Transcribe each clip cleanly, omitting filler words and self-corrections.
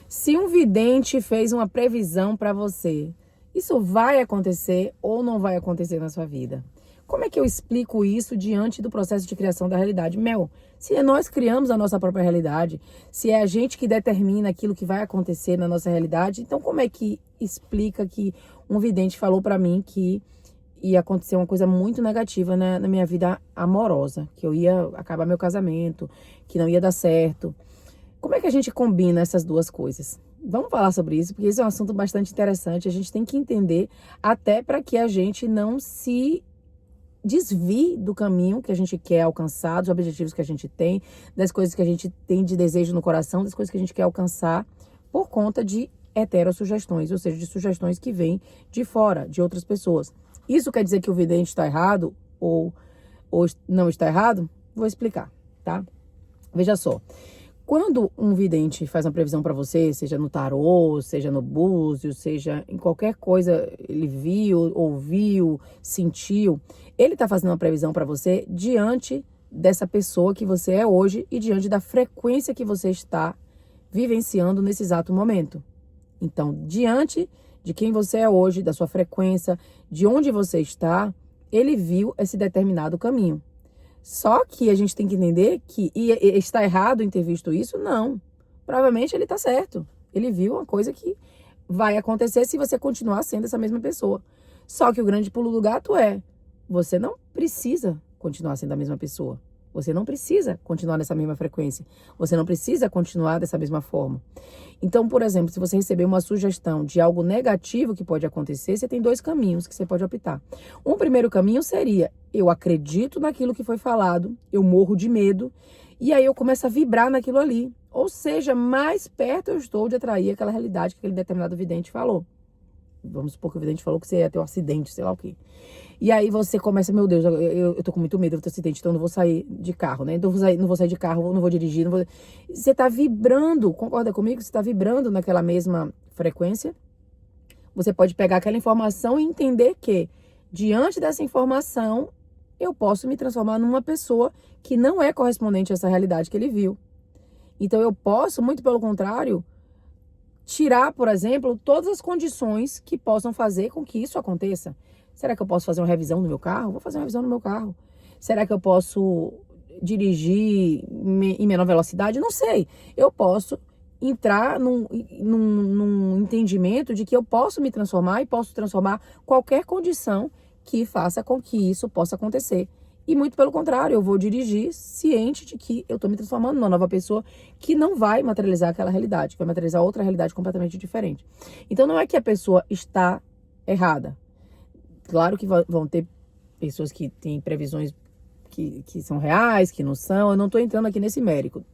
Se um vidente fez uma previsão para você, isso vai acontecer ou não vai acontecer na sua vida? Como é que eu explico isso diante do processo de criação da realidade? Se nós criamos a nossa própria realidade, se é a gente que determina aquilo que vai acontecer na nossa realidade, então como é que explica que um vidente falou para mim que ia acontecer uma coisa muito negativa na minha vida amorosa, que eu ia acabar meu casamento, que não ia dar certo? Como é que a gente combina essas duas coisas? Vamos falar sobre isso, porque esse é um assunto bastante interessante. A gente tem que entender até para que a gente não se desvie do caminho que a gente quer alcançar, dos objetivos que a gente tem, das coisas que a gente tem de desejo no coração, das coisas que a gente quer alcançar por conta de heterossugestões, ou seja, de sugestões que vêm de fora, de outras pessoas. Isso quer dizer que o vidente está errado ou não está errado? Vou explicar, tá? Veja só. Quando um vidente faz uma previsão para você, seja no tarô, seja no búzios, seja em qualquer coisa, ele viu, ouviu, sentiu, ele está fazendo uma previsão para você diante dessa pessoa que você é hoje e diante da frequência que você está vivenciando nesse exato momento. Então, diante de quem você é hoje, da sua frequência, de onde você está, ele viu esse determinado caminho. Só que a gente tem que entender que está errado em ter visto isso? Não. Provavelmente ele está certo. Ele viu uma coisa que vai acontecer se você continuar sendo essa mesma pessoa. Só que o grande pulo do gato é, você não precisa continuar sendo a mesma pessoa. Você não precisa continuar nessa mesma frequência. Você não precisa continuar dessa mesma forma. Então, por exemplo, se você receber uma sugestão de algo negativo que pode acontecer, você tem dois caminhos que você pode optar. Um primeiro caminho seria, eu acredito naquilo que foi falado, eu morro de medo, e aí eu começo a vibrar naquilo ali. Ou seja, mais perto eu estou de atrair aquela realidade que aquele determinado vidente falou. Vamos supor que o vidente falou que você ia ter um acidente, sei lá o quê. E aí você começa, meu Deus, eu tô com muito medo de ter um acidente, então eu não vou sair de carro, né? Então não vou sair de carro, não vou dirigir, não vou... Você tá vibrando, concorda comigo? Você tá vibrando naquela mesma frequência. Você pode pegar aquela informação e entender que, diante dessa informação, eu posso me transformar numa pessoa que não é correspondente a essa realidade que ele viu. Então eu posso, muito pelo contrário, tirar, por exemplo, todas as condições que possam fazer com que isso aconteça. Será que eu posso fazer uma revisão no meu carro? Vou fazer uma revisão no meu carro. Será que eu posso dirigir em menor velocidade? Não sei. Eu posso entrar num entendimento de que eu posso me transformar e posso transformar qualquer condição que faça com que isso possa acontecer. E muito pelo contrário, eu vou dirigir ciente de que eu estou me transformando numa nova pessoa que não vai materializar aquela realidade, que vai materializar outra realidade completamente diferente. Então não é que a pessoa está errada. Claro que vão ter pessoas que têm previsões que são reais, que não são. Eu não estou entrando aqui nesse mérito.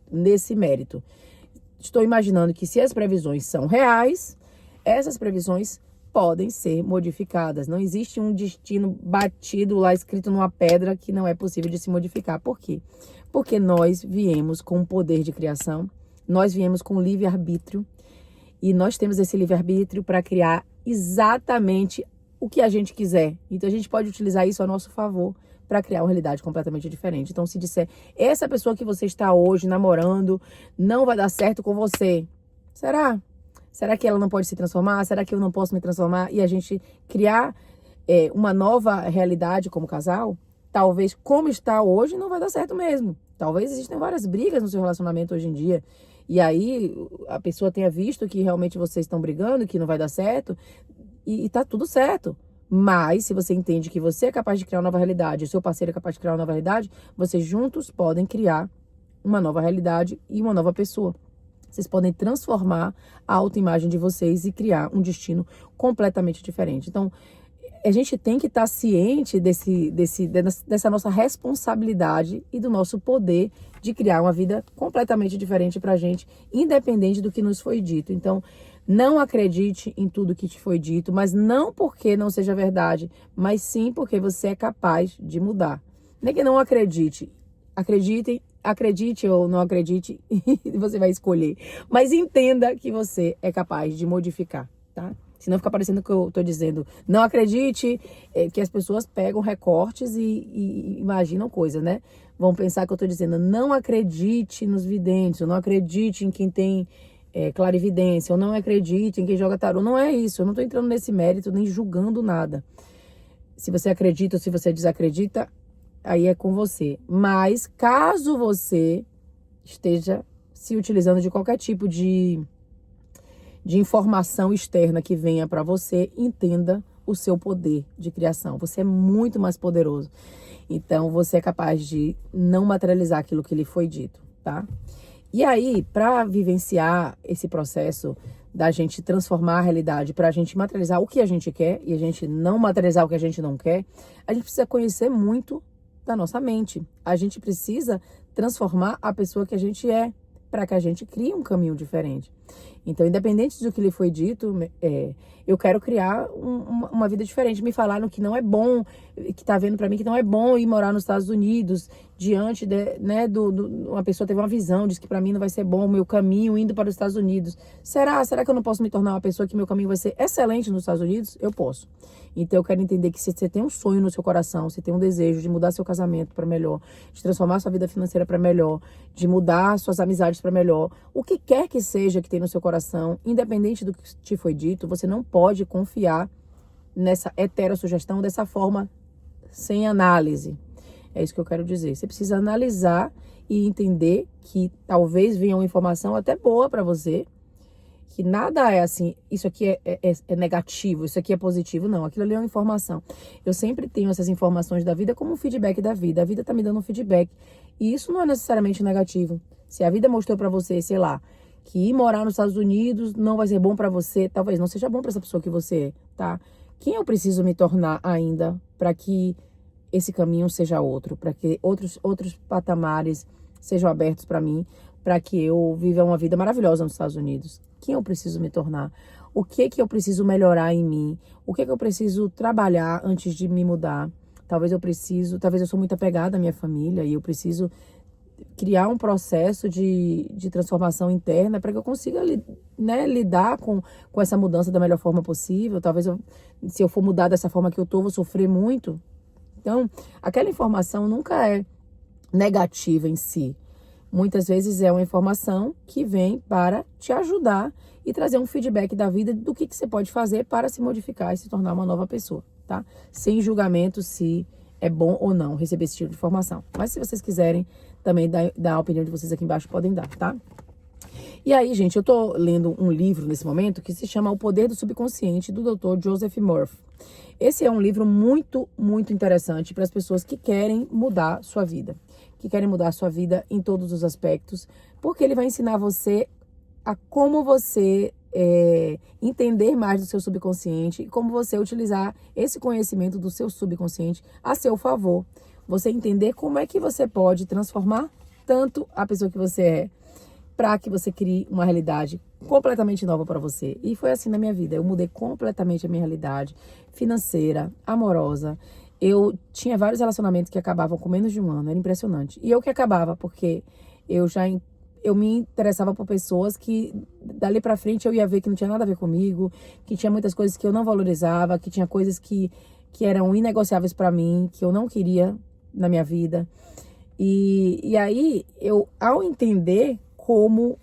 Estou imaginando que se as previsões são reais, essas previsões podem ser modificadas. Não existe um destino batido lá, escrito numa pedra, que não é possível de se modificar. Por quê? Porque nós viemos com o poder de criação, nós viemos com livre-arbítrio, e nós temos esse livre-arbítrio para criar exatamente o que a gente quiser. Então a gente pode utilizar isso a nosso favor para criar uma realidade completamente diferente. Então se disser, essa pessoa que você está hoje namorando não vai dar certo com você, será? Será que ela não pode se transformar? Será que eu não posso me transformar? E a gente criar uma nova realidade como casal? Talvez como está hoje não vai dar certo mesmo. Talvez existam várias brigas no seu relacionamento hoje em dia. E aí a pessoa tenha visto que realmente vocês estão brigando, que não vai dar certo. E tá tudo certo. Mas, se você entende que você é capaz de criar uma nova realidade, o seu parceiro é capaz de criar uma nova realidade, vocês juntos podem criar uma nova realidade e uma nova pessoa. Vocês podem transformar a autoimagem de vocês e criar um destino completamente diferente. Então, a gente tem que estar ciente dessa nossa responsabilidade e do nosso poder de criar uma vida completamente diferente pra gente, independente do que nos foi dito. Então, não acredite em tudo que te foi dito, mas não porque não seja verdade, mas sim porque você é capaz de mudar. Não é que não acredite. Acredite ou não acredite, você vai escolher. Mas entenda que você é capaz de modificar, tá? Senão fica parecendo que eu tô dizendo, não acredite, que as pessoas pegam recortes e imaginam coisas, né? Vão pensar que eu tô dizendo, não acredite nos videntes, não acredite em quem tem clarividência, ou não acredite em quem joga tarô. Não é isso, eu não tô entrando nesse mérito, nem julgando nada. Se você acredita ou se você desacredita, aí é com você. Mas caso você esteja se utilizando de qualquer tipo de informação externa que venha para você, entenda o seu poder de criação. Você é muito mais poderoso. Então, você é capaz de não materializar aquilo que lhe foi dito, tá? E aí, para vivenciar esse processo da gente transformar a realidade, para a gente materializar o que a gente quer e a gente não materializar o que a gente não quer, a gente precisa conhecer muito da nossa mente. A gente precisa transformar a pessoa que a gente é, para que a gente crie um caminho diferente. Então, independente do que lhe foi dito, eu quero criar uma vida diferente. Me falaram que não é bom, que tá vendo para mim que não é bom ir morar nos Estados Unidos, diante uma pessoa teve uma visão, disse que para mim não vai ser bom o meu caminho indo para os Estados Unidos. Será que eu não posso me tornar uma pessoa que meu caminho vai ser excelente nos Estados Unidos? Eu posso. Então, eu quero entender que se você tem um sonho no seu coração, você tem um desejo de mudar seu casamento para melhor, de transformar sua vida financeira para melhor, de mudar suas amizades para melhor, o que quer que seja que tem no seu coração, independente do que te foi dito, você não pode confiar nessa heterossugestão dessa forma, sem análise. É isso que eu quero dizer. Você precisa analisar e entender que talvez venha uma informação até boa para você, que nada é assim, isso aqui é negativo, isso aqui é positivo. Não, aquilo ali é uma informação. Eu sempre tenho essas informações da vida como um feedback da vida. A vida tá me dando um feedback. E isso não é necessariamente negativo. Se a vida mostrou para você, sei lá, que ir morar nos Estados Unidos não vai ser bom para você, talvez não seja bom para essa pessoa que você é, tá? Quem eu preciso me tornar ainda para que esse caminho seja outro, para que outros patamares sejam abertos para mim, para que eu viva uma vida maravilhosa nos Estados Unidos? Quem eu preciso me tornar? O que eu preciso melhorar em mim? O que eu preciso trabalhar antes de me mudar? Talvez eu sou muito apegada à minha família e eu preciso criar um processo de transformação interna para que eu consiga, né, lidar com essa mudança da melhor forma possível. Talvez se eu for mudar dessa forma que eu tô, vou sofrer muito. Então, aquela informação nunca é negativa em si. Muitas vezes é uma informação que vem para te ajudar e trazer um feedback da vida do que você pode fazer para se modificar e se tornar uma nova pessoa, tá? Sem julgamento se é bom ou não receber esse tipo de informação. Mas se vocês quiserem também dar a opinião de vocês aqui embaixo, podem dar, tá? E aí, gente, eu tô lendo um livro nesse momento que se chama O Poder do Subconsciente, do Dr. Joseph Murphy. Esse é um livro muito, muito interessante para as pessoas que querem mudar sua vida. Que querem mudar sua vida em todos os aspectos. Porque ele vai ensinar você a como você entender mais do seu subconsciente e como você utilizar esse conhecimento do seu subconsciente a seu favor. Você entender como é que você pode transformar tanto a pessoa que você é, para que você crie uma realidade completamente nova para você. E foi assim na minha vida. Eu mudei completamente a minha realidade financeira, amorosa. Eu tinha vários relacionamentos que acabavam com menos de um ano. Era impressionante. E eu que acabava, porque eu me interessava por pessoas que dali para frente eu ia ver que não tinha nada a ver comigo, que tinha muitas coisas que eu não valorizava, que tinha coisas que eram inegociáveis para mim, que eu não queria na minha vida. E aí, ao entender como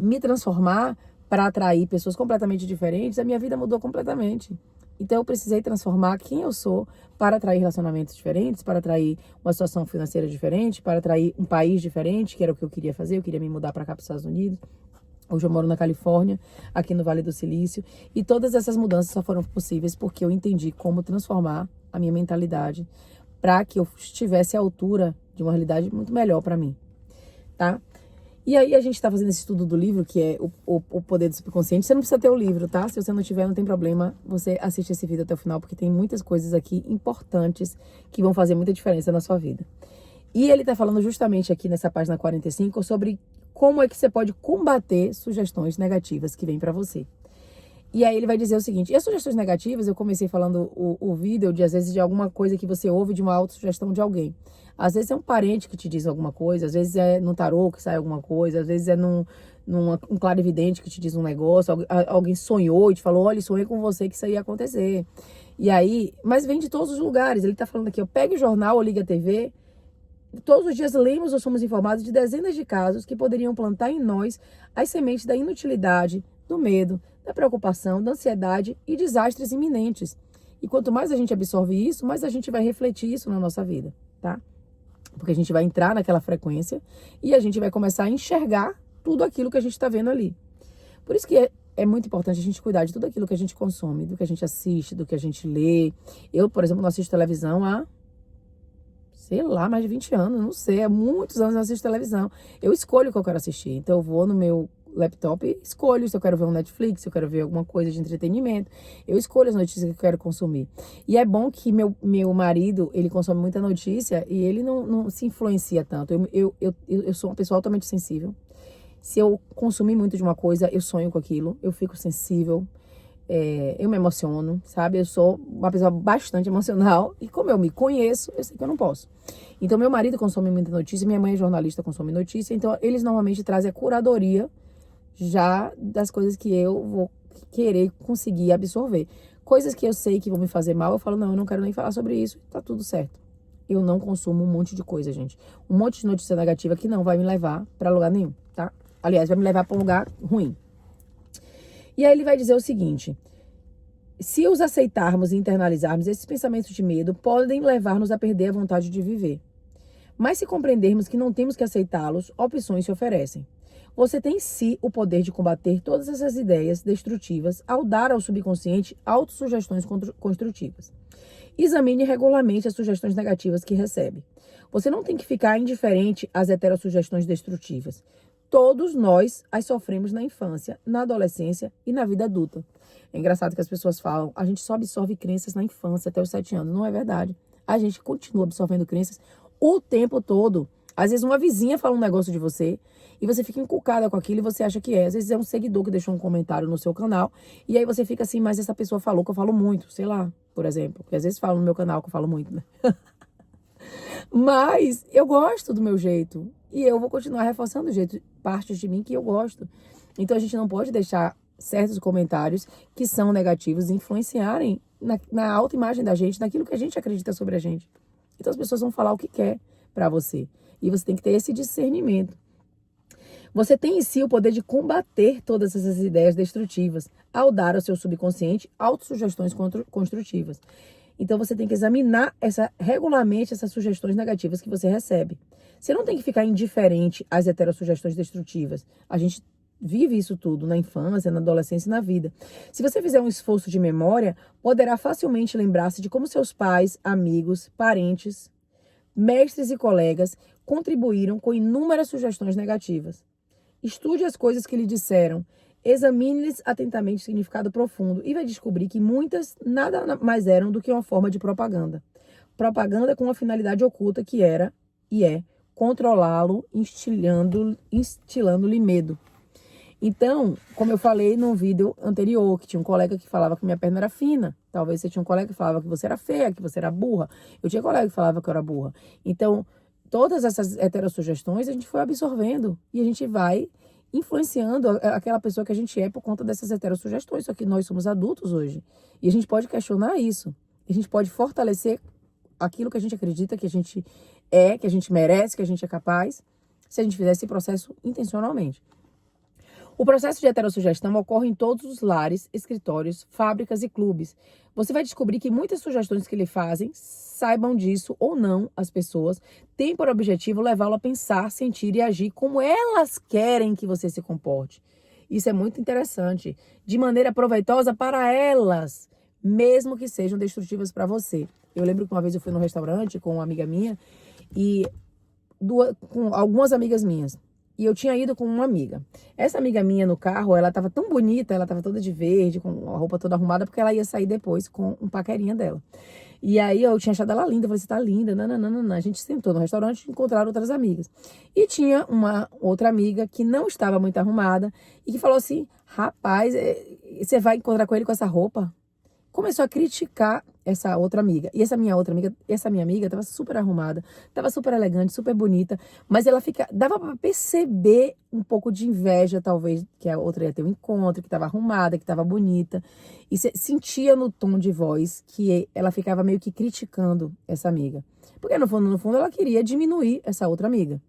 me transformar para atrair pessoas completamente diferentes, a minha vida mudou completamente. Então, eu precisei transformar quem eu sou para atrair relacionamentos diferentes, para atrair uma situação financeira diferente, para atrair um país diferente, que era o que eu queria fazer. Eu queria me mudar para cá, para os Estados Unidos. Hoje eu moro na Califórnia, aqui no Vale do Silício. E todas essas mudanças só foram possíveis porque eu entendi como transformar a minha mentalidade para que eu estivesse à altura de uma realidade muito melhor para mim, tá? E aí a gente tá fazendo esse estudo do livro, que é o Poder do Subconsciente. Você não precisa ter o livro, tá? Se você não tiver, não tem problema. Você assiste esse vídeo até o final, porque tem muitas coisas aqui importantes que vão fazer muita diferença na sua vida. E ele tá falando justamente aqui nessa página 45 sobre como é que você pode combater sugestões negativas que vêm pra você. E aí ele vai dizer o seguinte: e as sugestões negativas, eu comecei falando o vídeo às vezes de alguma coisa que você ouve de uma autossugestão de alguém. Às vezes é um parente que te diz alguma coisa, às vezes é no tarô que sai alguma coisa, às vezes é um clarividente que te diz um negócio, alguém sonhou e te falou, olha, sonhei com você que isso ia acontecer. E aí, mas vem de todos os lugares. Ele tá falando aqui, ó, pegue o jornal ou liga a TV Todos os dias lemos ou somos informados de dezenas de casos que poderiam plantar em nós as sementes da inutilidade, do medo, da preocupação, da ansiedade e desastres iminentes. E quanto mais a gente absorve isso, mais a gente vai refletir isso na nossa vida, tá? Porque a gente vai entrar naquela frequência e a gente vai começar a enxergar tudo aquilo que a gente está vendo ali. Por isso que é muito importante a gente cuidar de tudo aquilo que a gente consome, do que a gente assiste, do que a gente lê. Eu, por exemplo, não assisto televisão há, sei lá, mais de 20 anos, não sei, há muitos anos eu assisto televisão. Eu escolho o que eu quero assistir, então eu vou no meu laptop e escolho se eu quero ver um Netflix, se eu quero ver alguma coisa de entretenimento. Eu escolho as notícias que eu quero consumir. E é bom que meu marido, ele consome muita notícia e ele não se influencia tanto. Eu sou uma pessoa altamente sensível. Se eu consumir muito de uma coisa, eu sonho com aquilo, eu fico sensível. Eu me emociono, sabe? Eu sou uma pessoa bastante emocional e como eu me conheço, eu sei que eu não posso. Então, meu marido consome muita notícia, minha mãe é jornalista, consome notícia, então eles normalmente trazem a curadoria já das coisas que eu vou querer conseguir absorver. Coisas que eu sei que vão me fazer mal, eu falo, não, eu não quero nem falar sobre isso, tá tudo certo. Eu não consumo um monte de coisa, gente. Um monte de notícia negativa que não vai me levar pra lugar nenhum, tá? Aliás, vai me levar pra um lugar ruim. E aí ele vai dizer o seguinte: se os aceitarmos e internalizarmos, esses pensamentos de medo podem levar-nos a perder a vontade de viver. Mas se compreendermos que não temos que aceitá-los, opções se oferecem. Você tem em si o poder de combater todas essas ideias destrutivas ao dar ao subconsciente autossugestões construtivas. Examine regularmente as sugestões negativas que recebe. Você não tem que ficar indiferente às heterossugestões destrutivas. Todos nós as sofremos na infância, na adolescência e na vida adulta. É engraçado que as pessoas falam, a gente só absorve crenças na infância até os 7 anos. Não é verdade. A gente continua absorvendo crenças o tempo todo. Às vezes uma vizinha fala um negócio de você e você fica encucada com aquilo e você acha que é. Às vezes é um seguidor que deixou um comentário no seu canal e aí você fica assim, mas essa pessoa falou que eu falo muito, sei lá, por exemplo. Porque às vezes falam no meu canal que eu falo muito, né? Mas eu gosto do meu jeito. E eu vou continuar reforçando o jeito, partes de mim que eu gosto. Então a gente não pode deixar certos comentários que são negativos influenciarem na autoimagem da gente, naquilo que a gente acredita sobre a gente. Então as pessoas vão falar o que quer pra você. E você tem que ter esse discernimento. Você tem em si o poder de combater todas essas ideias destrutivas ao dar ao seu subconsciente autossugestões construtivas. Então você tem que examinar regularmente essas sugestões negativas que você recebe. Você não tem que ficar indiferente às heterossugestões destrutivas. A gente vive isso tudo na infância, na adolescência e na vida. Se você fizer um esforço de memória, poderá facilmente lembrar-se de como seus pais, amigos, parentes, mestres e colegas contribuíram com inúmeras sugestões negativas. Estude as coisas que lhe disseram. Examine-lhes atentamente o significado profundo e vai descobrir que muitas nada mais eram do que uma forma de propaganda. Propaganda com uma finalidade oculta que era e é controlá-lo, instilando-lhe medo. Então, como eu falei no vídeo anterior, que tinha um colega que falava que minha perna era fina. Talvez você tinha um colega que falava que você era feia, que você era burra. Eu tinha colega que falava que eu era burra. Então, todas essas heterossugestões a gente foi absorvendo e a gente vai influenciando aquela pessoa que a gente é por conta dessas heterossugestões. Só que nós somos adultos hoje. E a gente pode questionar isso. A gente pode fortalecer aquilo que a gente acredita que a gente é, que a gente merece, que a gente é capaz, se a gente fizer esse processo intencionalmente. O processo de heterossugestão ocorre em todos os lares, escritórios, fábricas e clubes. Você vai descobrir que muitas sugestões que lhe fazem, saibam disso ou não as pessoas, têm por objetivo levá-lo a pensar, sentir e agir como elas querem que você se comporte. Isso é muito interessante, de maneira proveitosa para elas, mesmo que sejam destrutivas para você. Eu lembro que uma vez eu fui num restaurante com uma amiga minha e com algumas amigas minhas. E eu tinha ido com uma amiga. Essa amiga minha no carro, ela tava tão bonita, ela tava toda de verde, com a roupa toda arrumada, porque ela ia sair depois com um paquerinha dela. E aí eu tinha achado ela linda, eu falei, você tá linda, nananana. A gente sentou no restaurante e encontraram outras amigas. E tinha uma outra amiga que não estava muito arrumada e que falou assim, rapaz, você vai encontrar com ele com essa roupa? começou a criticar essa outra amiga. E essa minha amiga estava super arrumada, estava super elegante, super bonita, mas dava para perceber um pouco de inveja, talvez, que a outra ia ter um encontro, que estava arrumada, que estava bonita. E sentia no tom de voz que ela ficava meio que criticando essa amiga. Porque no fundo, ela queria diminuir essa outra amiga.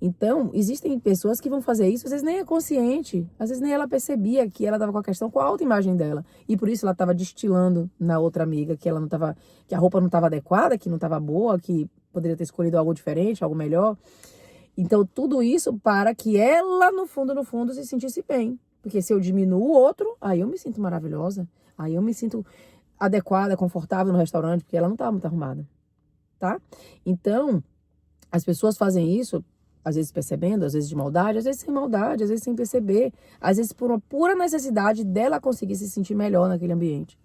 Então, existem pessoas que vão fazer isso, às vezes nem é consciente, às vezes nem ela percebia que ela estava com a questão com a autoimagem dela. E por isso ela estava destilando na outra amiga que ela não estava, que a roupa não estava adequada, que não estava boa, que poderia ter escolhido algo diferente, algo melhor. Então, tudo isso para que ela, no fundo, se sentisse bem. Porque se eu diminuo o outro, aí eu me sinto maravilhosa, aí eu me sinto adequada, confortável no restaurante, porque ela não estava muito arrumada, tá? Então, as pessoas fazem isso às vezes percebendo, às vezes de maldade, às vezes sem maldade, às vezes sem perceber, às vezes por uma pura necessidade dela conseguir se sentir melhor naquele ambiente.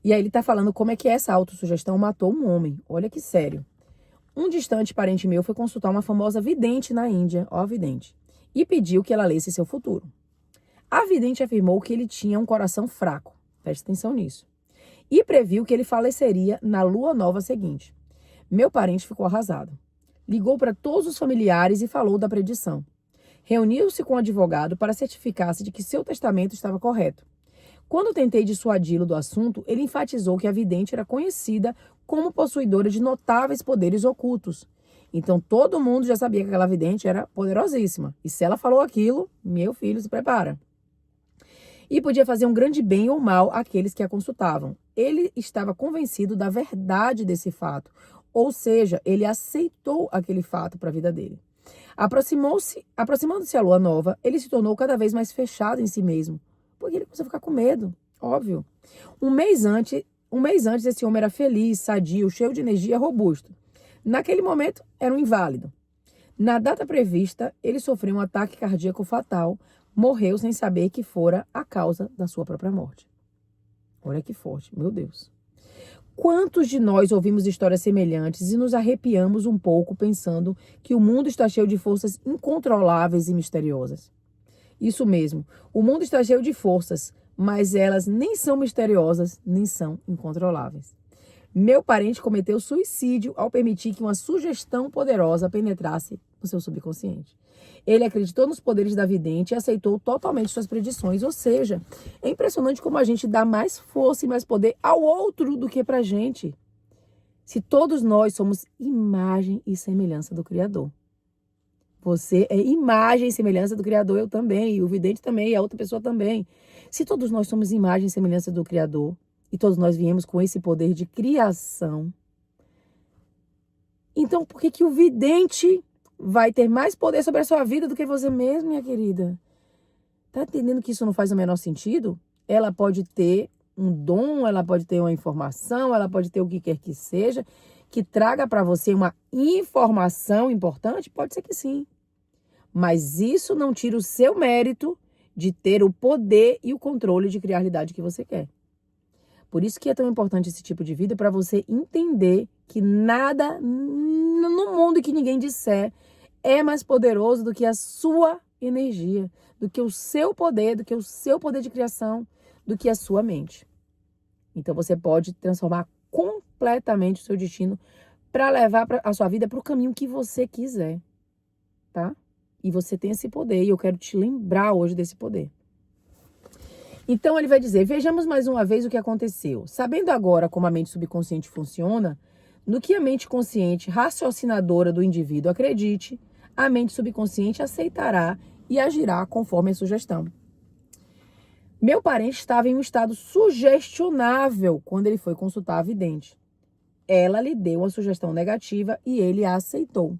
E aí ele tá falando como é que essa autossugestão matou um homem. Olha que sério. Um distante parente meu foi consultar uma famosa vidente na Índia, ó a vidente, e pediu que ela lesse seu futuro. A vidente afirmou que ele tinha um coração fraco, preste atenção nisso, e previu que ele faleceria na lua nova seguinte. Meu parente ficou arrasado. Ligou para todos os familiares e falou da predição. Reuniu-se com o advogado para certificar-se de que seu testamento estava correto. Quando tentei dissuadi-lo do assunto, ele enfatizou que a vidente era conhecida como possuidora de notáveis poderes ocultos. Então todo mundo já sabia que aquela vidente era poderosíssima. E se ela falou aquilo, meu filho, se prepara. E podia fazer um grande bem ou mal àqueles que a consultavam. Ele estava convencido da verdade desse fato. Ou seja, ele aceitou aquele fato para a vida dele. Aproximando-se à lua nova, ele se tornou cada vez mais fechado em si mesmo. Porque ele começou a ficar com medo, óbvio. Um mês antes, esse homem era feliz, sadio, cheio de energia, robusto. Naquele momento, era um inválido. Na data prevista, ele sofreu um ataque cardíaco fatal, morreu sem saber que fora a causa da sua própria morte. Olha que forte, meu Deus. Quantos de nós ouvimos histórias semelhantes e nos arrepiamos um pouco pensando que o mundo está cheio de forças incontroláveis e misteriosas? Isso mesmo, o mundo está cheio de forças, mas elas nem são misteriosas, nem são incontroláveis. Meu parente cometeu suicídio ao permitir que uma sugestão poderosa penetrasse no seu subconsciente. Ele acreditou nos poderes da vidente e aceitou totalmente suas predições. Ou seja, é impressionante como a gente dá mais força e mais poder ao outro do que pra gente. Se todos nós somos imagem e semelhança do Criador. Você é imagem e semelhança do Criador, eu também, e o vidente também, e a outra pessoa também. Se todos nós somos imagem e semelhança do Criador, e todos nós viemos com esse poder de criação, então por que o vidente vai ter mais poder sobre a sua vida do que você mesmo, minha querida? Tá entendendo que isso não faz o menor sentido? Ela pode ter um dom, ela pode ter uma informação, ela pode ter o que quer que seja, que traga para você uma informação importante? Pode ser que sim. Mas isso não tira o seu mérito de ter o poder e o controle de criar a realidade que você quer. Por isso que é tão importante esse tipo de vida, para você entender que nada no mundo que ninguém disser é mais poderoso do que a sua energia, do que o seu poder, do que o seu poder de criação, do que a sua mente. Então você pode transformar completamente o seu destino para levar a sua vida para o caminho que você quiser, tá? E você tem esse poder e eu quero te lembrar hoje desse poder. Então ele vai dizer, vejamos mais uma vez o que aconteceu. Sabendo agora como a mente subconsciente funciona, no que a mente consciente raciocinadora do indivíduo acredite, a mente subconsciente aceitará e agirá conforme a sugestão. Meu parente estava em um estado sugestionável quando ele foi consultar a vidente. Ela lhe deu uma sugestão negativa e ele a aceitou.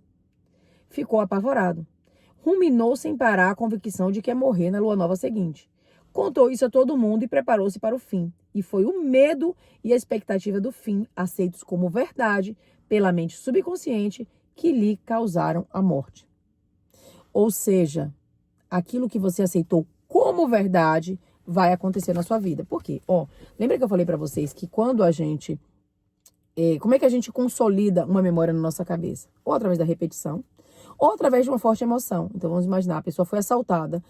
Ficou apavorado. Ruminou sem parar a convicção de que ia morrer na lua nova seguinte. Contou isso a todo mundo e preparou-se para o fim. E foi o medo e a expectativa do fim, aceitos como verdade pela mente subconsciente, que lhe causaram a morte. Ou seja, aquilo que você aceitou como verdade vai acontecer na sua vida. Por quê? Lembra que eu falei para vocês que quando a gente... como é que a gente consolida uma memória na nossa cabeça? Ou através da repetição, ou através de uma forte emoção. Então vamos imaginar, a pessoa foi assaltada.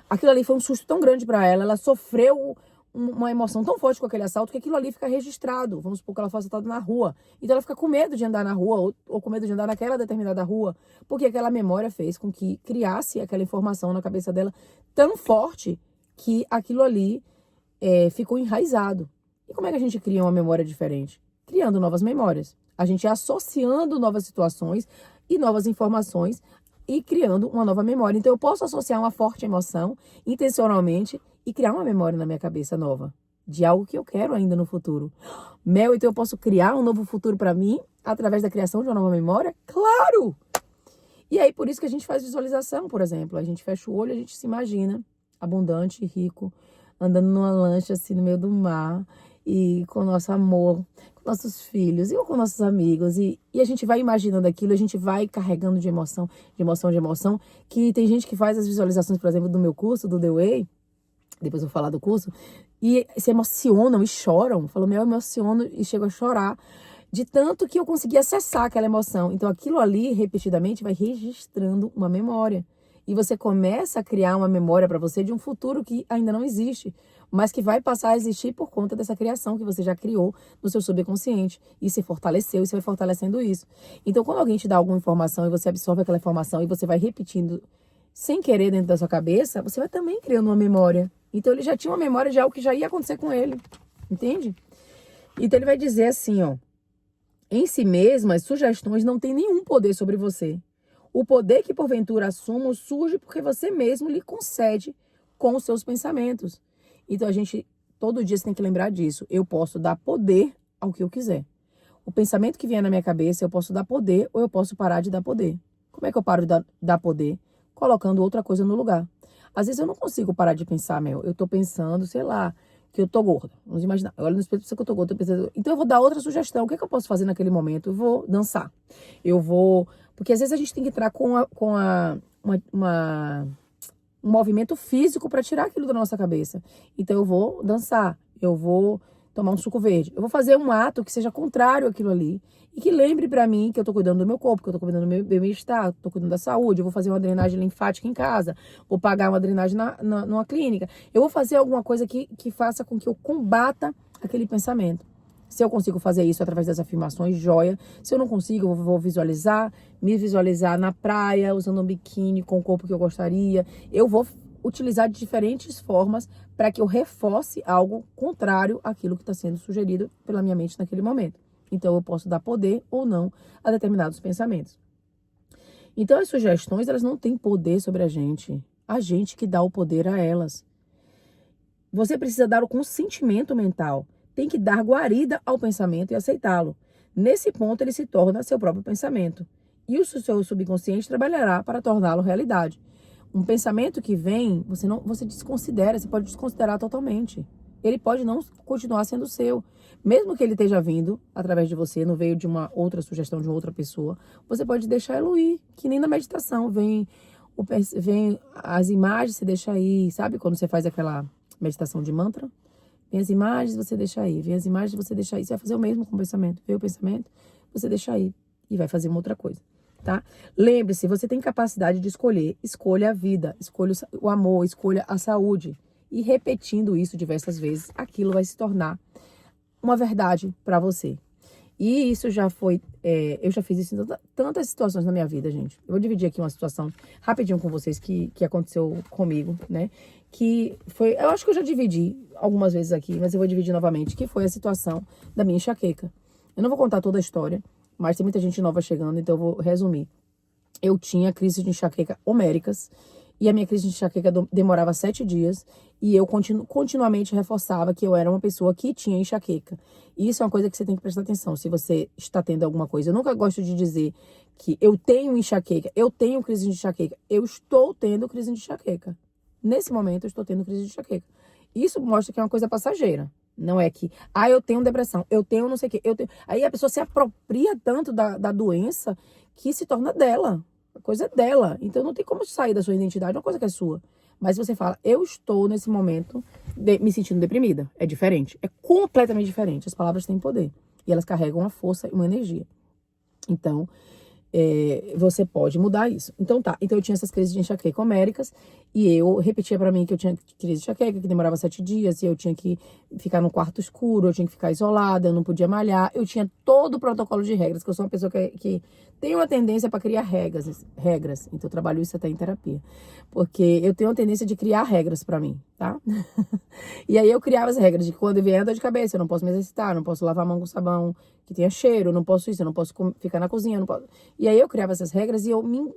Aquilo ali foi um susto tão grande para ela, ela sofreu uma emoção tão forte com aquele assalto que aquilo ali fica registrado. Vamos supor que ela foi assaltada na rua. Então ela fica com medo de andar na rua ou com medo de andar naquela determinada rua, porque aquela memória fez com que criasse aquela informação na cabeça dela tão forte que aquilo ali ficou enraizado. E como é que a gente cria uma memória diferente? Criando novas memórias. A gente associando novas situações e novas informações e criando uma nova memória. Então eu posso associar uma forte emoção intencionalmente e criar uma memória na minha cabeça nova de algo que eu quero ainda no futuro. Mel, então eu posso criar um novo futuro para mim através da criação de uma nova memória? Claro! E aí por isso que a gente faz visualização, por exemplo. A gente fecha o olho, a gente se imagina abundante e rico, andando numa lancha assim no meio do mar e com o nosso amor, com nossos filhos e com nossos amigos. E a gente vai imaginando aquilo, a gente vai carregando de emoção, que tem gente que faz as visualizações, por exemplo, do meu curso, do The Way, depois eu vou falar do curso, e se emocionam e choram. Falam, eu emociono e chego a chorar de tanto que eu consegui acessar aquela emoção. Então aquilo ali, repetidamente, vai registrando uma memória. E você começa a criar uma memória para você de um futuro que ainda não existe, mas que vai passar a existir por conta dessa criação que você já criou no seu subconsciente. E se fortaleceu, e você vai fortalecendo isso. Então, quando alguém te dá alguma informação e você absorve aquela informação e você vai repetindo sem querer dentro da sua cabeça, você vai também criando uma memória. Então, ele já tinha uma memória de algo que já ia acontecer com ele. Entende? Então, ele vai dizer assim, ó. Em si mesma, as sugestões não têm nenhum poder sobre você. O poder que porventura assumo surge porque você mesmo lhe concede com os seus pensamentos. Então a gente, todo dia você tem que lembrar disso. Eu posso dar poder ao que eu quiser. O pensamento que vier na minha cabeça, eu posso dar poder ou eu posso parar de dar poder. Como é que eu paro de dar poder? Colocando outra coisa no lugar. Às vezes eu não consigo parar de pensar, eu tô pensando, sei lá, que eu tô gorda. Vamos imaginar. Eu olho no espelho e penso que eu tô gorda. Então eu vou dar outra sugestão. O que é que eu posso fazer naquele momento? Eu vou dançar. Eu vou... Porque às vezes a gente tem que entrar com um movimento físico para tirar aquilo da nossa cabeça. Então eu vou dançar. Eu vou tomar um suco verde. Eu vou fazer um ato que seja contrário àquilo ali. E que lembre para mim que eu tô cuidando do meu corpo, que eu tô cuidando do meu bem-estar, tô cuidando da saúde. Eu vou fazer uma drenagem linfática em casa. Vou pagar uma drenagem numa clínica. Eu vou fazer alguma coisa que faça com que eu combata aquele pensamento. Se eu consigo fazer isso através das afirmações, joia. Se eu não consigo, eu vou me visualizar na praia, usando um biquíni com o corpo que eu gostaria. Eu vou utilizar de diferentes formas para que eu reforce algo contrário àquilo que está sendo sugerido pela minha mente naquele momento. Então, eu posso dar poder ou não a determinados pensamentos. Então, as sugestões, elas não têm poder sobre a gente que dá o poder a elas. Você precisa dar o consentimento mental. Tem que dar guarida ao pensamento e aceitá-lo. Nesse ponto, ele se torna seu próprio pensamento. E o seu subconsciente trabalhará para torná-lo realidade. Um pensamento que vem, você desconsidera, você pode desconsiderar totalmente. Ele pode não continuar sendo seu. Mesmo que ele esteja vindo através de você, não veio de uma outra sugestão de uma outra pessoa, você pode deixar ele ir, que nem na meditação. Vem as imagens, você deixa aí. Sabe quando você faz aquela meditação de mantra? Vem as imagens, você deixa aí. Vem as imagens, você deixa aí. Você vai fazer o mesmo com o pensamento. Vem o pensamento, você deixa aí. E vai fazer uma outra coisa, tá? Lembre-se, você tem capacidade de escolher. Escolha a vida, escolha o amor, escolha a saúde. E repetindo isso diversas vezes, aquilo vai se tornar uma verdade para você. E isso já foi... eu já fiz isso em tantas situações na minha vida, gente. Eu vou dividir aqui uma situação rapidinho com vocês que aconteceu comigo, né? Que foi... Eu acho que eu já dividi algumas vezes aqui, mas eu vou dividir novamente, que foi a situação da minha enxaqueca. Eu não vou contar toda a história, mas tem muita gente nova chegando, então eu vou resumir. Eu tinha crise de enxaqueca homéricas, e a minha crise de enxaqueca demorava 7 dias, e eu continuamente reforçava que eu era uma pessoa que tinha enxaqueca. E isso é uma coisa que você tem que prestar atenção, se você está tendo alguma coisa. Eu nunca gosto de dizer que eu tenho enxaqueca, eu tenho crise de enxaqueca. Eu estou tendo crise de enxaqueca. Nesse momento, eu estou tendo crise de enxaqueca. Isso mostra que é uma coisa passageira. Não é que, eu tenho depressão, eu tenho não sei o quê, eu tenho... Aí a pessoa se apropria tanto da doença que se torna dela. A coisa é dela. Então não tem como sair da sua identidade, é uma coisa que é sua. Mas você fala, eu estou nesse momento me sentindo deprimida. É diferente. É completamente diferente. As palavras têm poder. E elas carregam uma força e uma energia. Então, você pode mudar isso. Então tá. Então eu tinha essas crises de enxaqueca homéricas. E eu repetia pra mim que eu tinha crise de enxaqueca, que demorava 7 dias, e eu tinha que ficar no quarto escuro, eu tinha que ficar isolada, eu não podia malhar. Eu tinha todo o protocolo de regras, que eu sou uma pessoa que tem uma tendência para criar regras. Então eu trabalho isso até em terapia. Porque eu tenho uma tendência de criar regras pra mim, tá? E aí eu criava as regras de que quando vier dor de cabeça, eu não posso me exercitar, não posso lavar a mão com sabão que tenha cheiro, não posso isso, eu não posso ficar na cozinha, não posso... E aí eu criava essas regras e eu me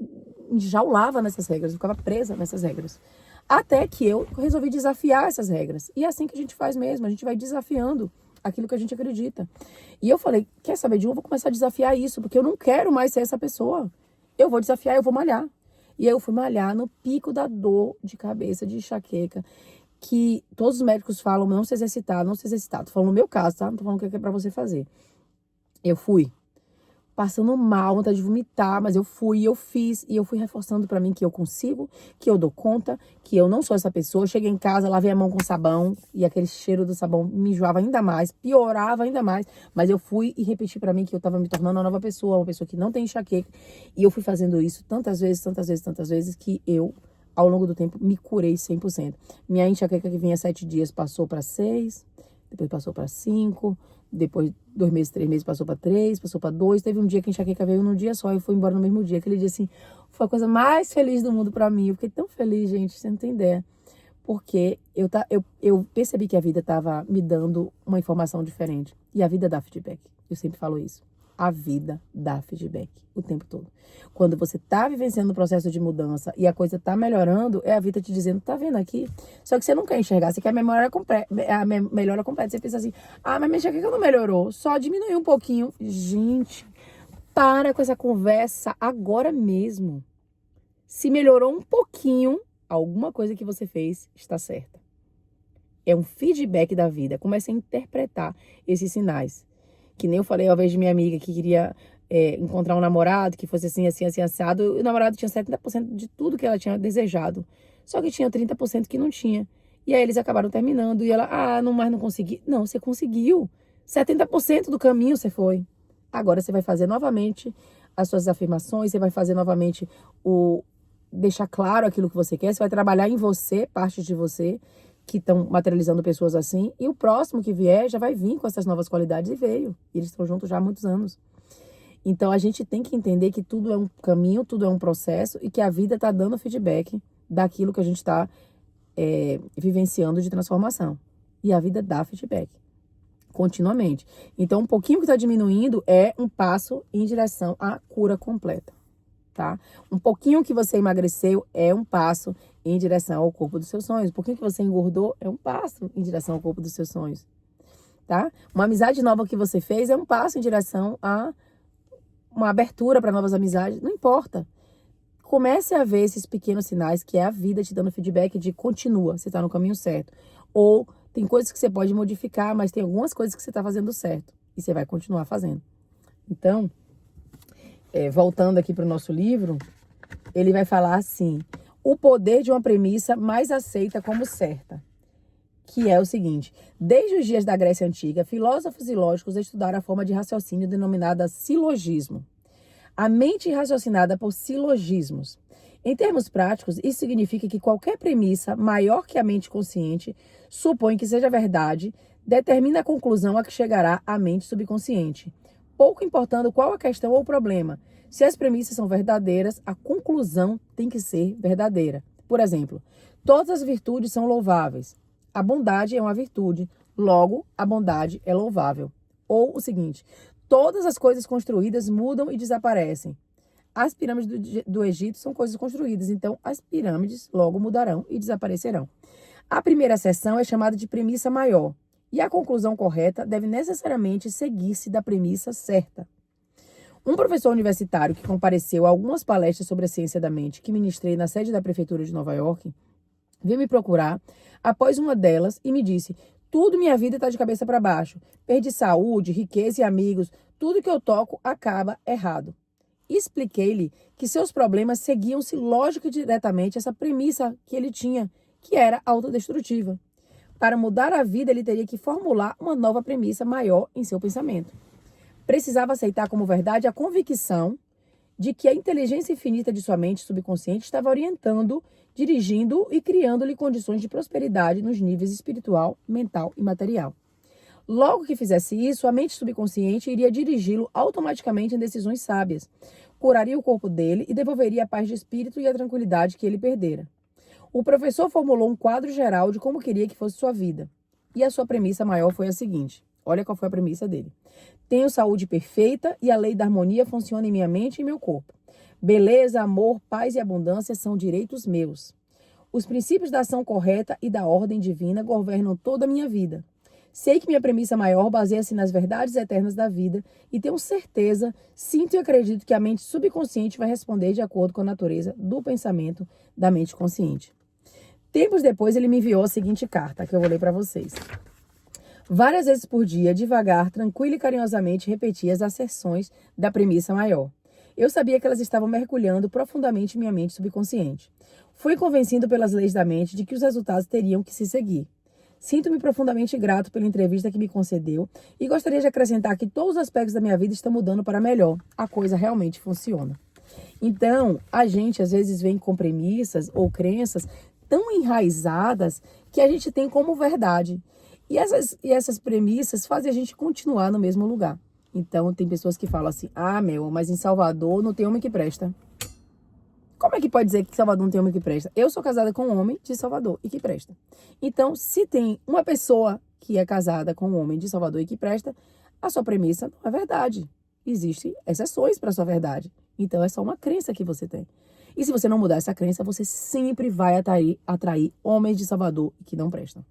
enjaulava nessas regras, eu ficava presa nessas regras. Até que eu resolvi desafiar essas regras. E é assim que a gente faz mesmo, a gente vai desafiando aquilo que a gente acredita. E eu falei, quer saber de um? Eu vou começar a desafiar isso, porque eu não quero mais ser essa pessoa. Eu vou desafiar, eu vou malhar. E aí eu fui malhar no pico da dor de cabeça, de enxaqueca, que todos os médicos falam não se exercitar, não se exercitar. Tô falando no meu caso, tá? Não tô falando o que é pra você fazer. Eu fui passando mal, vontade de vomitar, mas eu fui, eu fiz, e eu fui reforçando pra mim que eu consigo, que eu dou conta, que eu não sou essa pessoa. Eu cheguei em casa, lavei a mão com sabão, e aquele cheiro do sabão me enjoava ainda mais, piorava ainda mais, mas eu fui e repeti pra mim que eu tava me tornando uma nova pessoa, uma pessoa que não tem enxaqueca, e eu fui fazendo isso tantas vezes, que eu, ao longo do tempo, me curei 100%. Minha enxaqueca que vinha 7 dias passou pra 6, depois passou pra 5, depois 2 meses, 3 meses passou pra 3, passou pra 2. Teve um dia que a enxaqueca veio num dia só e foi embora no mesmo dia. Aquele dia, assim, foi a coisa mais feliz do mundo pra mim. Eu fiquei tão feliz, gente, você não tem ideia. Porque eu percebi que a vida tava me dando uma informação diferente. E a vida dá feedback. Eu sempre falo isso. A vida dá feedback o tempo todo. Quando você tá vivenciando o processo de mudança e a coisa tá melhorando, é a vida te dizendo, tá vendo aqui? Só que você não quer enxergar, você quer a melhora completa. Você pensa assim, ah, mas minha enxaqueca não melhorou, só diminuiu um pouquinho. Gente, para com essa conversa agora mesmo. Se melhorou um pouquinho, alguma coisa que você fez está certa. É um feedback da vida. Comece a interpretar esses sinais. Que nem eu falei uma vez de minha amiga que queria encontrar um namorado que fosse assim, assado. E o namorado tinha 70% de tudo que ela tinha desejado. Só que tinha 30% que não tinha. E aí eles acabaram terminando. E ela, não, mas não consegui. Não, você conseguiu. 70% do caminho você foi. Agora você vai fazer novamente as suas afirmações. Você vai fazer novamente deixar claro aquilo que você quer. Você vai trabalhar em você, partes de você que estão materializando pessoas assim, e o próximo que vier já vai vir com essas novas qualidades, e veio. E eles estão juntos já há muitos anos. Então, a gente tem que entender que tudo é um caminho, tudo é um processo, e que a vida está dando feedback daquilo que a gente está vivenciando de transformação. E a vida dá feedback, continuamente. Então, um pouquinho que está diminuindo é um passo em direção à cura completa. Tá? Um pouquinho que você emagreceu é um passo em direção ao corpo dos seus sonhos. Um pouquinho que você engordou é um passo em direção ao corpo dos seus sonhos. Tá? Uma amizade nova que você fez é um passo em direção a uma abertura para novas amizades. Não importa. Comece a ver esses pequenos sinais que é a vida te dando feedback de continua, você está no caminho certo. Ou tem coisas que você pode modificar, mas tem algumas coisas que você está fazendo certo. E você vai continuar fazendo. Então, voltando aqui para o nosso livro, ele vai falar assim: o poder de uma premissa mais aceita como certa, que é o seguinte: desde os dias da Grécia Antiga, filósofos e lógicos estudaram a forma de raciocínio denominada silogismo. A mente raciocinada por silogismos. Em termos práticos, isso significa que qualquer premissa maior que a mente consciente supõe que seja verdade, determina a conclusão a que chegará a mente subconsciente. Pouco importando qual a questão ou o problema. Se as premissas são verdadeiras, a conclusão tem que ser verdadeira. Por exemplo, todas as virtudes são louváveis. A bondade é uma virtude, logo, a bondade é louvável. Ou o seguinte: todas as coisas construídas mudam e desaparecem. As pirâmides do Egito são coisas construídas, então as pirâmides logo mudarão e desaparecerão. A primeira seção é chamada de premissa maior. E a conclusão correta deve necessariamente seguir-se da premissa certa. Um professor universitário que compareceu a algumas palestras sobre a ciência da mente que ministrei na sede da Prefeitura de Nova York, veio me procurar após uma delas e me disse: tudo minha vida está de cabeça para baixo. Perdi saúde, riqueza e amigos. Tudo que eu toco acaba errado. Expliquei-lhe que seus problemas seguiam-se lógica e diretamente essa premissa que ele tinha, que era autodestrutiva. Para mudar a vida, ele teria que formular uma nova premissa maior em seu pensamento. Precisava aceitar como verdade a convicção de que a inteligência infinita de sua mente subconsciente estava orientando, dirigindo e criando-lhe condições de prosperidade nos níveis espiritual, mental e material. Logo que fizesse isso, a mente subconsciente iria dirigi-lo automaticamente em decisões sábias, curaria o corpo dele e devolveria a paz de espírito e a tranquilidade que ele perdera. O professor formulou um quadro geral de como queria que fosse sua vida. E a sua premissa maior foi a seguinte. Olha qual foi a premissa dele. Tenho saúde perfeita e a lei da harmonia funciona em minha mente e meu corpo. Beleza, amor, paz e abundância são direitos meus. Os princípios da ação correta e da ordem divina governam toda a minha vida. Sei que minha premissa maior baseia-se nas verdades eternas da vida e tenho certeza, sinto e acredito que a mente subconsciente vai responder de acordo com a natureza do pensamento da mente consciente. Tempos depois, ele me enviou a seguinte carta, que eu vou ler para vocês. Várias vezes por dia, devagar, tranquilo e carinhosamente, repetia as asserções da premissa maior. Eu sabia que elas estavam mergulhando profundamente em minha mente subconsciente. Fui convencido pelas leis da mente de que os resultados teriam que se seguir. Sinto-me profundamente grato pela entrevista que me concedeu e gostaria de acrescentar que todos os aspectos da minha vida estão mudando para melhor. A coisa realmente funciona. Então, a gente às vezes vem com premissas ou crenças tão enraizadas que a gente tem como verdade. E essas premissas fazem a gente continuar no mesmo lugar. Então, tem pessoas que falam assim, Mel, mas em Salvador não tem homem que presta. Como é que pode dizer que Salvador não tem homem que presta? Eu sou casada com um homem de Salvador e que presta. Então, se tem uma pessoa que é casada com um homem de Salvador e que presta, a sua premissa não é verdade. Existem exceções para a sua verdade. Então, é só uma crença que você tem. E se você não mudar essa crença, você sempre vai atrair homens de Salvador que não prestam.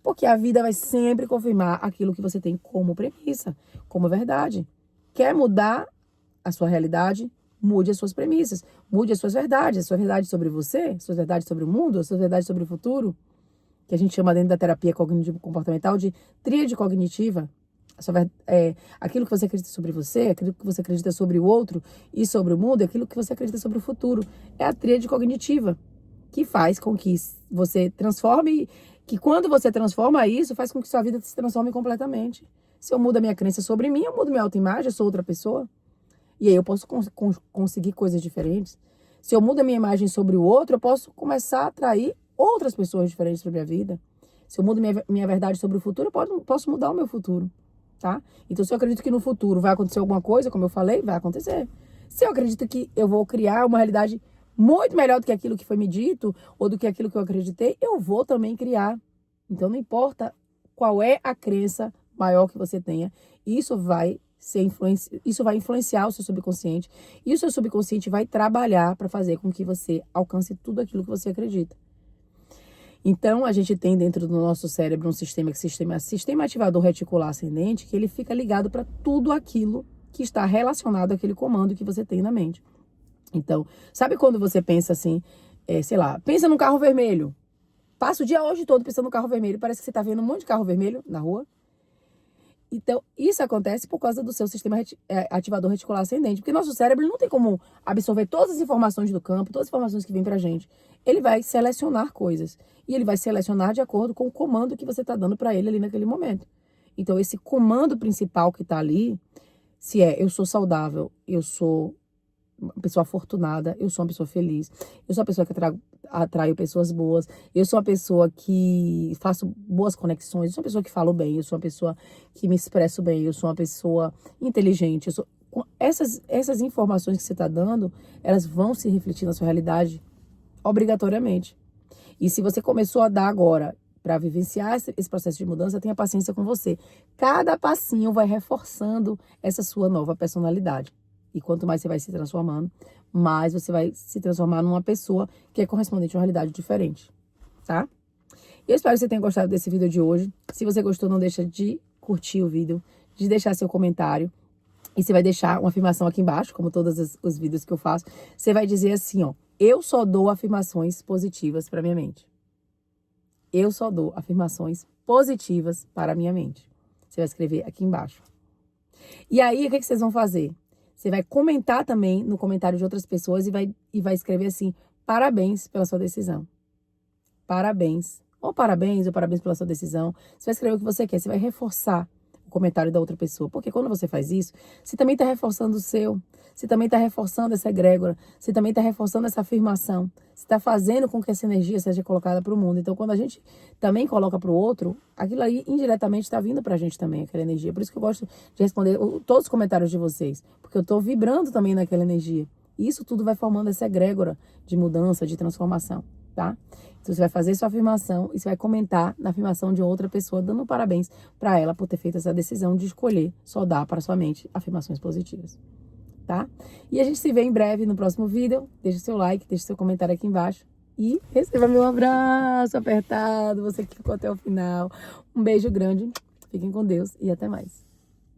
Porque a vida vai sempre confirmar aquilo que você tem como premissa, como verdade. Quer mudar a sua realidade? Mude as suas premissas, mude as suas verdades. A sua verdade sobre você, a sua verdade sobre o mundo, a sua verdade sobre o futuro, que a gente chama dentro da terapia cognitivo-comportamental de tríade cognitiva. Aquilo que você acredita sobre você, aquilo que você acredita sobre o outro e sobre o mundo, aquilo que você acredita sobre o futuro. É a tríade cognitiva, que faz com que você transforme, que quando você transforma isso, faz com que sua vida se transforme completamente. Se eu mudo a minha crença sobre mim, eu mudo minha autoimagem, eu sou outra pessoa. E aí eu posso conseguir coisas diferentes. Se eu mudo a minha imagem sobre o outro, eu posso começar a atrair outras pessoas diferentes para a minha vida. Se eu mudo minha verdade sobre o futuro, eu posso mudar o meu futuro, tá? Então, se eu acredito que no futuro vai acontecer alguma coisa, como eu falei, vai acontecer. Se eu acredito que eu vou criar uma realidade muito melhor do que aquilo que foi me dito, ou do que aquilo que eu acreditei, eu vou também criar. Então, não importa qual é a crença maior que você tenha, isso vai influenciar o seu subconsciente. E o seu subconsciente vai trabalhar para fazer com que você alcance tudo aquilo que você acredita. Então, a gente tem dentro do nosso cérebro um sistema sistema ativador reticular ascendente, que ele fica ligado para tudo aquilo que está relacionado àquele comando que você tem na mente. Então, sabe quando você pensa assim, pensa num carro vermelho. Passa o dia hoje todo pensando no carro vermelho, parece que você está vendo um monte de carro vermelho na rua. Então, isso acontece por causa do seu sistema ativador reticular ascendente. Porque nosso cérebro não tem como absorver todas as informações do campo, todas as informações que vêm pra gente. Ele vai selecionar coisas. E ele vai selecionar de acordo com o comando que você está dando para ele ali naquele momento. Então, esse comando principal que está ali, eu sou saudável, eu sou uma pessoa afortunada, eu sou uma pessoa feliz, eu sou uma pessoa que atraio pessoas boas, eu sou uma pessoa que faço boas conexões, eu sou uma pessoa que falo bem, eu sou uma pessoa que me expresso bem, eu sou uma pessoa inteligente. Essas informações que você está dando, elas vão se refletir na sua realidade obrigatoriamente. E se você começou a dar agora para vivenciar esse processo de mudança, tenha paciência com você. Cada passinho vai reforçando essa sua nova personalidade. E quanto mais você vai se transformando, mais você vai se transformar numa pessoa que é correspondente a uma realidade diferente, tá? Eu espero que você tenha gostado desse vídeo de hoje. Se você gostou, não deixa de curtir o vídeo, de deixar seu comentário. E você vai deixar uma afirmação aqui embaixo, como todos os vídeos que eu faço. Você vai dizer assim, eu só dou afirmações positivas para minha mente. Eu só dou afirmações positivas para a minha mente. Você vai escrever aqui embaixo. E aí, o que vocês vão fazer? Você vai comentar também no comentário de outras pessoas e vai escrever assim, parabéns pela sua decisão. Parabéns. Ou parabéns pela sua decisão. Você vai escrever o que você quer. Você vai reforçar o comentário da outra pessoa. Porque quando você faz isso, você também está reforçando o seu. Você também está reforçando essa egrégora. Você também está reforçando essa afirmação. Você está fazendo com que essa energia seja colocada para o mundo. Então, quando a gente também coloca para o outro, aquilo aí indiretamente está vindo para a gente também, aquela energia. Por isso que eu gosto de responder todos os comentários de vocês. Porque eu estou vibrando também naquela energia. E isso tudo vai formando essa egrégora de mudança, de transformação, tá? Então, você vai fazer sua afirmação e você vai comentar na afirmação de outra pessoa, dando parabéns para ela por ter feito essa decisão de escolher só dar para sua mente afirmações positivas, tá? E a gente se vê em breve no próximo vídeo. Deixa seu like, deixa seu comentário aqui embaixo e receba meu abraço apertado, você que ficou até o final. Um beijo grande, fiquem com Deus e até mais.